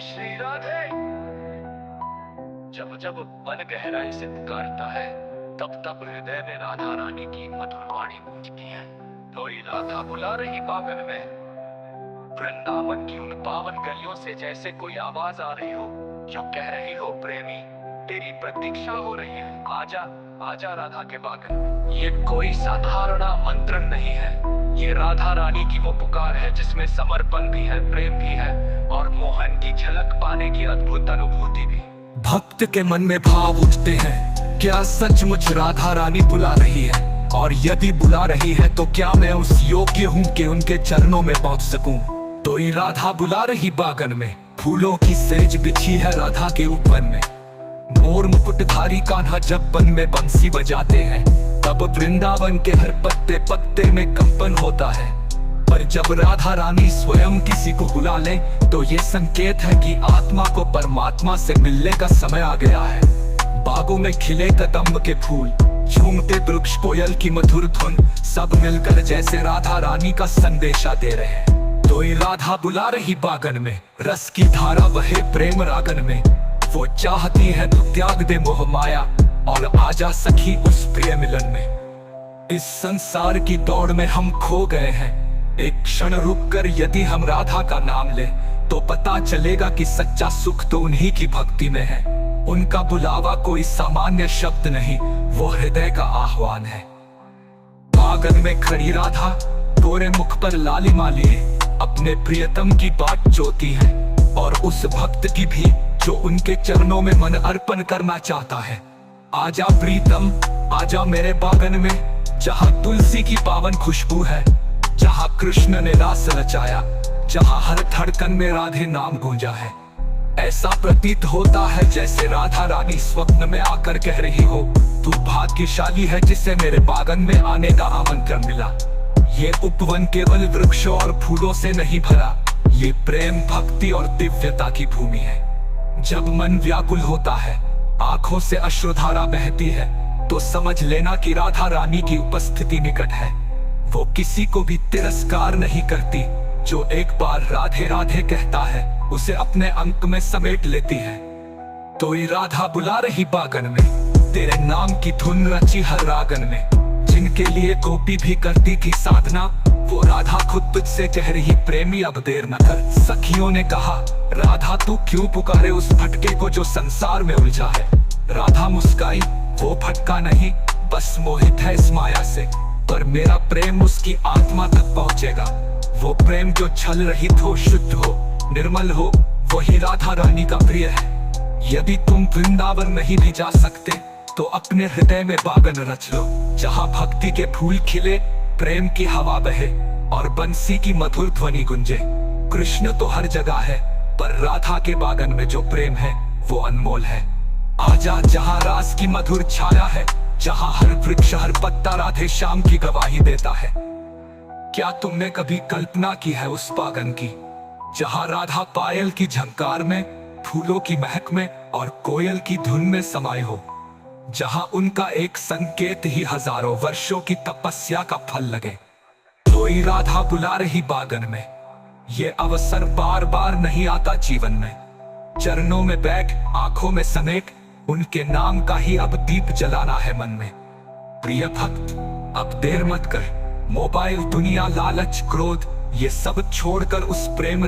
श्री राधे। जब जब मन गहराई से पुकारता है, तब तब हृदय में राधा रानी की मधुर वाणी गूंजती है। कोई राधा बुला रही बागन में, वृंदावन की उन पावन गलियों से जैसे कोई आवाज आ रही हो, जो कह रही हो प्रेमी तेरी प्रतीक्षा हो रही है, आजा आजा राधा के बागन। ये कोई साधारण मंत्र नहीं है, ये राधा रानी की वो पुकार है जिसमें समर्पण भी है, प्रेम भी है और मोहन की झलक पाने की अद्भुत अनुभूति भी। भक्त के मन में भाव उठते हैं, क्या सचमुच राधा रानी बुला रही है? और यदि बुला रही है तो क्या मैं उस योग्य हूँ कि उनके चरणों में पहुँच सकूं? तो ये राधा बुला रही बागन में, फूलों की सेज बिछी है राधा के ऊपर में। मोर मुकुटधारी कान्हा जब वन में बंसी बजाते हैं, तब वृंदावन के हर पत्ते पत्ते में कंपन होता है। पर जब राधा रानी स्वयं किसी को बुला ले, तो ये संकेत है कि आत्मा को परमात्मा से मिलने का समय आ गया है। बागों में खिले कदम्ब के फूल, झूमते वृक्ष, कोयल की मधुर धुन, सब मिलकर जैसे राधा रानी का संदेशा दे रहे हैं। तो ये राधा बुला रही बागन में, रस की धारा बहे प्रेम रागन में। वो चाहती है तू त्याग दे मोह माया और आजा सखी उस प्रिय मिलन में। इस संसार की दौड़ में हम खो गए हैं, एक क्षण रुककर यदि हम राधा का नाम ले, तो पता चलेगा कि सच्चा सुख तो उन्हीं की भक्ति में है। उनका बुलावा कोई सामान्य शब्द नहीं, वो हृदय का आह्वान है। बागन में खड़ी राधा गोरे मुख पर लालिमा लिए अपने प्रियतम की बात जोती है, और उस भक्त की भी जो उनके चरणों में मन अर्पण करना चाहता है। आजा प्रीतम आजा मेरे बागन में, जहाँ तुलसी की पावन खुशबू है, जहाँ कृष्ण ने रास रचाया, जहाँ हर धड़कन में राधे नाम गूंजा है। ऐसा प्रतीत होता है जैसे राधा रानी स्वप्न में आकर कह रही हो, तू भाग्यशाली है जिसे मेरे बागन में आने का आमंत्रण मिला। ये उपवन केवल वृक्षों और फूलों से नहीं भरा, ये प्रेम भक्ति और दिव्यता की भूमि है। जब मन व्याकुल होता है, आंखों से अश्रुधारा बहती है, तो समझ लेना कि राधा रानी की उपस्थिति निकट है। वो किसी को भी तिरस्कार नहीं करती, जो एक बार राधे राधे कहता है उसे अपने अंक में समेट लेती है। तो ये राधा बुला रही बागन में, तेरे नाम की धुन रची हर रागन में। जिनके लिए गोपी भी करती थी साधना, वो राधा खुद तुझसे कह रही प्रेमी अब देर न कर। सखियों ने कहा राधा तू क्यों पुकारे उस भटके को जो संसार में उलझा है। राधा मुस्काई, वो भटका नहीं, बस मोहित है इस माया से, पर मेरा प्रेम उसकी आत्मा तक पहुंचेगा। वो प्रेम जो छल रहित हो, शुद्ध हो, निर्मल हो, वही राधा रानी का प्रिय है। यदि तुम वृंदावन नहीं भी जा सकते, तो अपने हृदय में बागन रच लो, जहाँ भक्ति के फूल खिले, प्रेम की हवा बहे और बंसी की मधुर ध्वनि गुंजे। कृष्ण तो हर जगह है, पर राधा के बागन में जो प्रेम है वो अनमोल है। आजा जहाँ रास की मधुर छाया है, जहाँ हर वृक्ष हर पत्ता राधे श्याम की गवाही देता है। क्या तुमने कभी कल्पना की है उस बागन की, जहाँ राधा पायल की झंकार में, फूलों की महक में और कोयल की धुन में समाये हो, जहाँ उनका एक संकेत ही हजारों वर्षों की तपस्या का फल लगे। कोई राधा बुला रही बागन में, ये अवसर बार बार नहीं आता जीवन में। चरणों में बैठ, आंखों में समेट, उनके नाम का ही अब दीप जलाना है मन में। प्रिय भक्त अब देर मत कर, मोबाइल दुनिया लालच क्रोध ये सब छोड़कर उस प्रेम